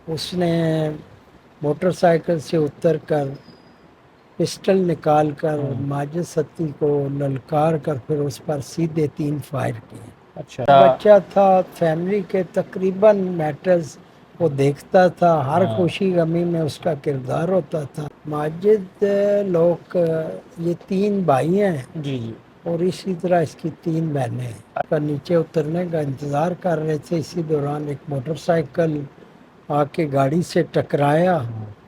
اس نے motor cycle سے اتر کر پسٹل نکال کر ماجد ستی کو للکار کر پھر اس پر سیدھے 3 فائر کیے۔ اچھا بچہ تھا، فیملی کے تقریباً میٹرز وہ دیکھتا تھا، ہر خوشی غمی میں اس کا کردار ہوتا تھا۔ ماجد لوگ یہ 3 بھائی ہیں جی جی اور اسی طرح اس کی 3 بہنیں ہیں۔ کا نیچے اترنے کا انتظار کر رہے تھے، اسی دوران ایک موٹر سائیکل آ کے گاڑی سے ٹکرایا۔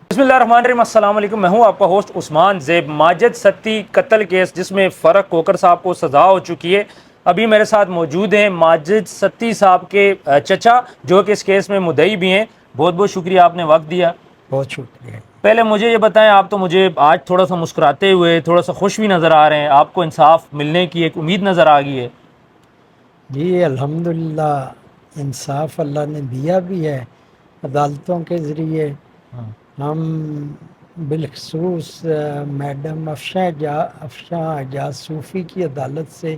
بسم اللہ الرحمن الرحیم، السلام علیکم۔ میں ہوں آپ کا ہوسٹ عثمان زیب۔ ماجد ستی قتل کیس جس میں فرق کوکر صاحب کو سزا ہو چکی ہے، ابھی میرے ساتھ موجود ہیں ماجد ستی صاحب کے چچا جو کہ اس کیس میں مدعی بھی ہیں۔ بہت بہت شکریہ آپ نے وقت دیا۔ بہت شکریہ۔ پہلے مجھے یہ بتائیں، آپ تو مجھے آج تھوڑا سا مسکراتے ہوئے تھوڑا سا خوش بھی نظر آ رہے ہیں، آپ کو انصاف ملنے کی ایک امید نظر آ گئی ہے؟ جی الحمدللہ، انصاف اللہ نے دیا بھی ہے عدالتوں کے ذریعے۔ ہم بالخصوص میڈم افشاں اعجاز صوفی کی عدالت سے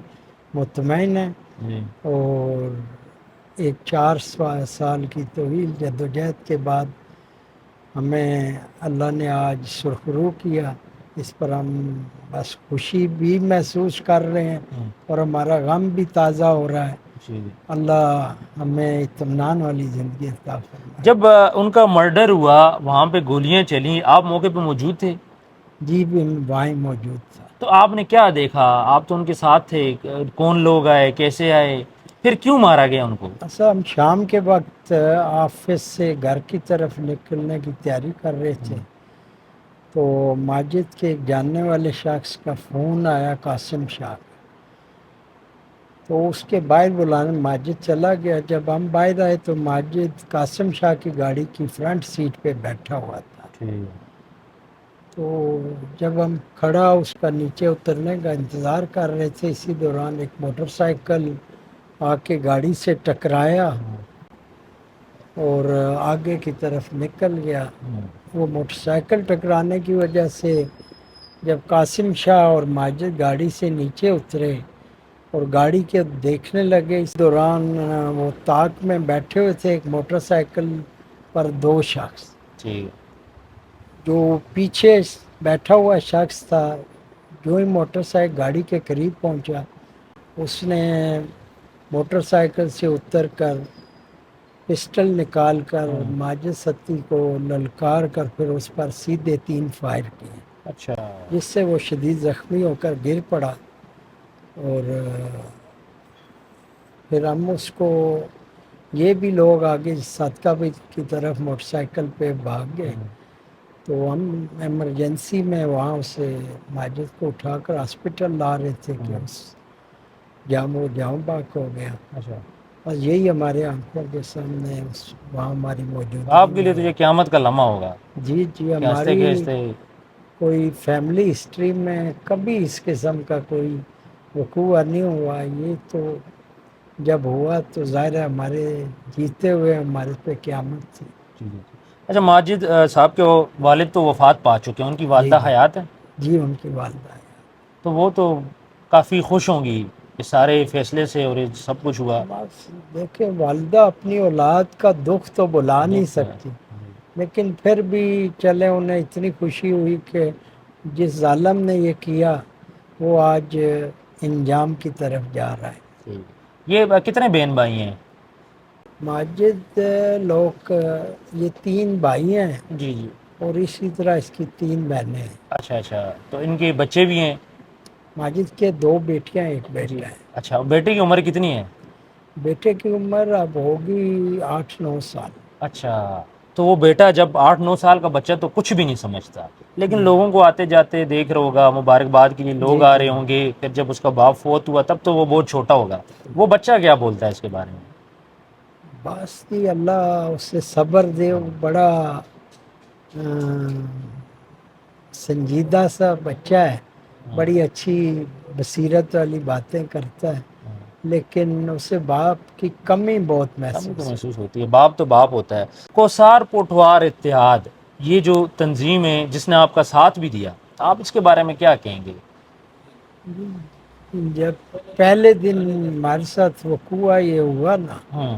مطمئن ہیں، اور ایک 4 سال کی طویل جدوجہد کے بعد ہمیں اللہ نے آج سرخرو کیا۔ اس پر ہم بس خوشی بھی محسوس کر رہے ہیں اور ہمارا غم بھی تازہ ہو رہا ہے۔ اللہ ہمیں اطمینان والی زندگی عطا فرمائے۔ جب ان کا مرڈر ہوا، وہاں پہ گولیاں چلیں، آپ موقع پہ موجود تھے؟ جی بھی وہیں موجود تھا۔ تو آپ نے کیا دیکھا؟ آپ تو ان کے ساتھ تھے، کون لوگ آئے، کیسے آئے، پھر کیوں مارا گیا ان کو؟ اصل ہم شام کے وقت آفس سے گھر کی طرف نکلنے کی تیاری کر رہے تھے، تو ماجد کے ایک جاننے والے شخص کا فون آیا، قاسم شاہ کا، تو اس کے باہر بلانے ماجد چلا گیا۔ جب ہم باہر آئے تو ماجد قاسم شاہ کی گاڑی کی فرنٹ سیٹ پہ بیٹھا ہوا تھا۔ تو جب ہم کھڑا اس کا نیچے اترنے کا انتظار کر رہے تھے، اسی دوران ایک موٹر سائیکل آ کے گاڑی سے ٹکرایا اور آگے کی طرف نکل گیا۔ وہ موٹر سائیکل ٹکرانے کی وجہ سے جب قاسم شاہ اور ماجد گاڑی سے نیچے اترے اور گاڑی کے دیکھنے لگے، اس دوران وہ طاق میں بیٹھے ہوئے تھے ایک موٹر سائیکل پر 2 شخص۔ جو پیچھے بیٹھا ہوا شخص تھا، جو ہی موٹر سائیکل گاڑی کے قریب پہنچا، اس نے موٹر سائیکل سے اتر کر پسٹل نکال کر ماجد ستی کو للکار کر پھر اس پر سیدھے 3 فائر کیے، اچھا جس سے وہ شدید زخمی ہو کر گر پڑا۔ اور پھر ہم اس کو، یہ بھی لوگ آگے صدقہ کی طرف موٹر سائیکل پہ بھاگ گئے، تو ہم ایمرجنسی میں وہاں اسے ماجد کو اٹھا کر ہاسپٹل لا رہے تھے کہ اس جاؤں باک ہو گیا۔ بس یہی ہمارے آنکھوں کے سامنے وہاں ہماری آپ موجودگی کے میں لیے تو ہوا۔ یہ قیامت کا لمحہ ہوگا جی کہ ہنستے ہماری کھیلتے۔ کوئی فیملی ہسٹری میں کبھی اس قسم کا کوئی وقوع نہیں ہوا۔ یہ تو جب ہوا تو ظاہر ہے ہمارے جیتے ہوئے ہمارے پہ قیامت تھی۔ اچھا، ماجد صاحب کے والد تو وفات پا چکے ہیں، ان کی جی والدہ جی حیات ہیں؟ جی، ان کی والدہ ہے۔ تو وہ تو کافی خوش ہوں گی اس سارے فیصلے سے اور یہ سب کچھ ہوا۔ بس دیکھیں، والدہ اپنی اولاد کا دکھ تو بلا نہیں دکھ ہے۔ سکتی، لیکن پھر بھی چلے انہیں اتنی خوشی ہوئی کہ جس ظالم نے یہ کیا وہ آج انجام کی طرف جا رہا ہے۔ یہ کتنے بہن بھائی ہیں؟ ماجد لوگ یہ 3 بھائی ہیں جی جی۔ اور اسی طرح اس کی 3 بہنیں ہیں۔ اچھا اچھا، تو ان کے بچے بھی ہیں؟ ماجد کے 2 بیٹیاں ایک جی۔ بیٹا ہے۔ اچھا، بیٹے کی عمر کتنی ہے؟ بیٹے کی عمر اب ہوگی 8-9 سال۔ اچھا، تو وہ بیٹا جب 8-9 سال کا بچہ تو کچھ بھی نہیں سمجھتا، لیکن لوگوں کو آتے جاتے دیکھ رہا ہوگا، مبارکباد کے لیے لوگ جی آ جی، رہے ہوں گے، پھر جب اس کا باپ فوت ہوا تب تو وہ بہت چھوٹا ہوگا، وہ بچہ کیا بولتا ہے اس کے بارے میں؟ بس جی اللہ اسے صبر دے، وہ بڑا سنجیدہ سا بچہ ہے، بڑی اچھی بصیرت والی باتیں کرتا ہے، لیکن اسے باپ کی کمی بہت کمی تو محسوس محسوس ہوتی ہے، باپ تو باپ ہوتا ہے۔ کوثار پوٹھوار اتحاد، یہ جو تنظیم ہے جس نے آپ کا ساتھ بھی دیا، آپ اس کے بارے میں کیا کہیں گے؟ ہوئی۔ جب پہلے دن ہمارے ساتھ وقوع یہ ہوا نا، ہاں